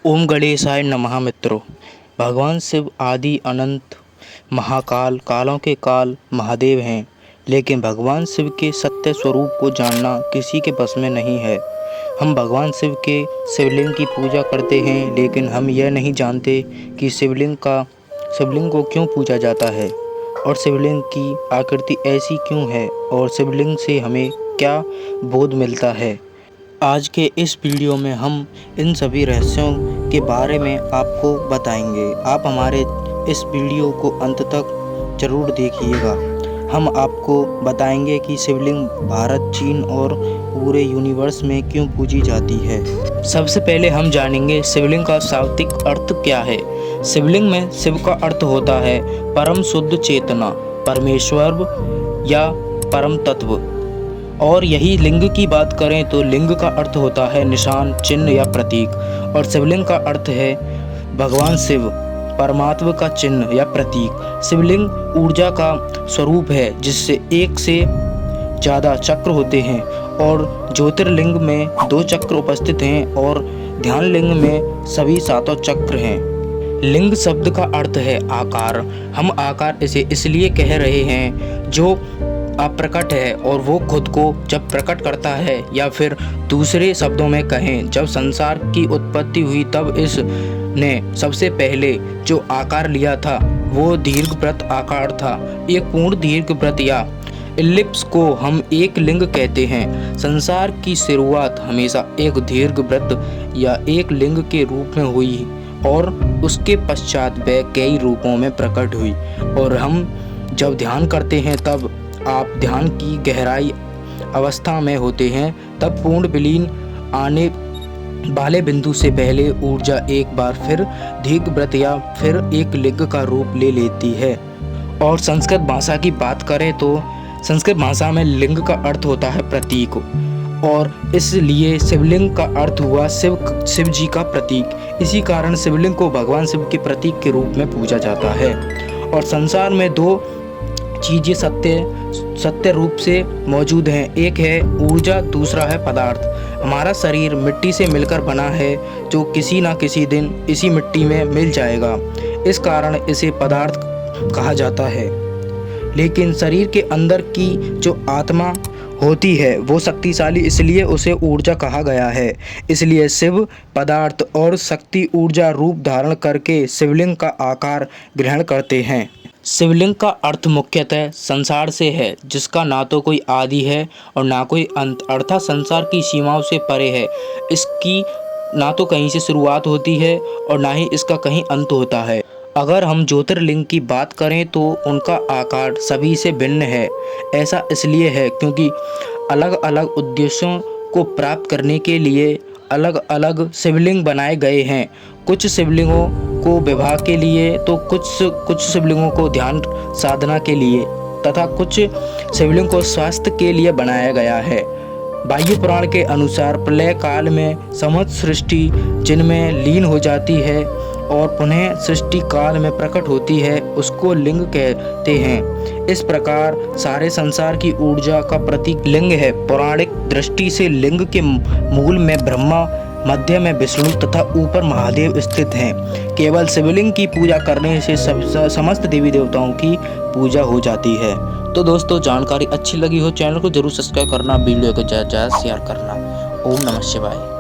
ओम गणेशाय नमः मित्रों। भगवान शिव आदि अनंत महाकाल कालों के काल महादेव हैं, लेकिन भगवान शिव के सत्य स्वरूप को जानना किसी के बस में नहीं है। हम भगवान शिव के शिवलिंग की पूजा करते हैं, लेकिन हम यह नहीं जानते कि शिवलिंग को क्यों पूजा जाता है और शिवलिंग की आकृति ऐसी क्यों है और शिवलिंग से हमें क्या बोध मिलता है। आज के इस वीडियो में हम इन सभी रहस्यों के बारे में आपको बताएंगे। आप हमारे इस वीडियो को अंत तक जरूर देखिएगा। हम आपको बताएंगे कि शिवलिंग भारत, चीन और पूरे यूनिवर्स में क्यों पूजी जाती है। सबसे पहले हम जानेंगे शिवलिंग का शाब्दिक अर्थ क्या है। शिवलिंग में शिव का अर्थ होता है परम शुद्ध चेतना, परमेश्वर या परम तत्व। और यही लिंग की बात करें तो लिंग का अर्थ होता है निशान, चिन्ह या प्रतीक। और शिवलिंग का अर्थ है भगवान शिव, परमात्मा का चिन्ह या प्रतीक। शिवलिंग ऊर्जा का स्वरूप है, जिससे एक से ज़्यादा चक्र होते हैं और ज्योतिर्लिंग में 2 चक्र उपस्थित हैं और ध्यान लिंग में सभी 7 चक्र हैं। लिंग शब्द का अर्थ है आकार। हम आकार इसे इसलिए कह रहे हैं जो अप्रकट है और वो खुद को जब प्रकट करता है, या फिर दूसरे शब्दों में कहें जब संसार की उत्पत्ति हुई तब इसने सबसे पहले जो आकार लिया था वो दीर्घवृत्त आकार था। एक पूर्ण दीर्घवृत्त या इलिप्स को हम एक लिंग कहते हैं। संसार की शुरुआत हमेशा एक दीर्घवृत्त या एक लिंग के रूप में हुई और उसके पश्चात वह कई रूपों में प्रकट हुई। और हम जब ध्यान करते हैं तब आप ध्यान की गहराई अवस्था में होते हैं, तब पूर्ण विलीन आने वाले बिंदु से पहले ऊर्जा एक बार फिर दीर्घवृत्त या फिर एक लिंग का रूप ले लेती है। और संस्कृत भाषा की बात करें तो संस्कृत भाषा में लिंग का अर्थ होता है प्रतीक, और इसलिए शिवलिंग का अर्थ हुआ शिव जी का प्रतीक। इसी कारण शिवलिंग को भगवान शिव के प्रतीक के रूप में पूजा जाता है। और संसार में 2 चीज़ें सत्य रूप से मौजूद हैं, एक है ऊर्जा, दूसरा है पदार्थ। हमारा शरीर मिट्टी से मिलकर बना है, जो किसी ना किसी दिन इसी मिट्टी में मिल जाएगा। इस कारण इसे पदार्थ कहा जाता है। लेकिन शरीर के अंदर की जो आत्मा होती है वो शक्तिशाली, इसलिए उसे ऊर्जा कहा गया है। इसलिए शिव पदार्थ और शक्ति ऊर्जा रूप धारण करके शिवलिंग का आकार ग्रहण करते हैं। शिवलिंग का अर्थ मुख्यतः संसार से है, जिसका ना तो कोई आदि है और ना कोई अंत, अर्थात संसार की सीमाओं से परे है। इसकी ना तो कहीं से शुरुआत होती है और ना ही इसका कहीं अंत होता है। अगर हम ज्योतिर्लिंग की बात करें तो उनका आकार सभी से भिन्न है। ऐसा इसलिए है क्योंकि अलग अलग उद्देश्यों को प्राप्त करने के लिए अलग अलग शिवलिंग बनाए गए हैं। कुछ शिवलिंगों को विवाह के लिए तो कुछ शिवलिंगों को ध्यान साधना के लिए तथा कुछ शिवलिंग को स्वास्थ्य के लिए बनाया गया है। वायु पुराण के अनुसार प्रलय काल में समस्त सृष्टि जिनमें लीन हो जाती है और पुनः सृष्टि काल में प्रकट होती है, उसको लिंग कहते हैं। इस प्रकार सारे संसार की ऊर्जा का प्रतीक लिंग है। पौराणिक दृष्टि से लिंग के मूल में ब्रह्मा, मध्य में विष्णु तथा ऊपर महादेव स्थित हैं। केवल शिवलिंग की पूजा करने से समस्त देवी देवताओं की पूजा हो जाती है। तो दोस्तों, जानकारी अच्छी लगी हो चैनल को जरूर सब्सक्राइब करना, वीडियो को ज़्यादा शेयर करना। ओम नमः शिवाय।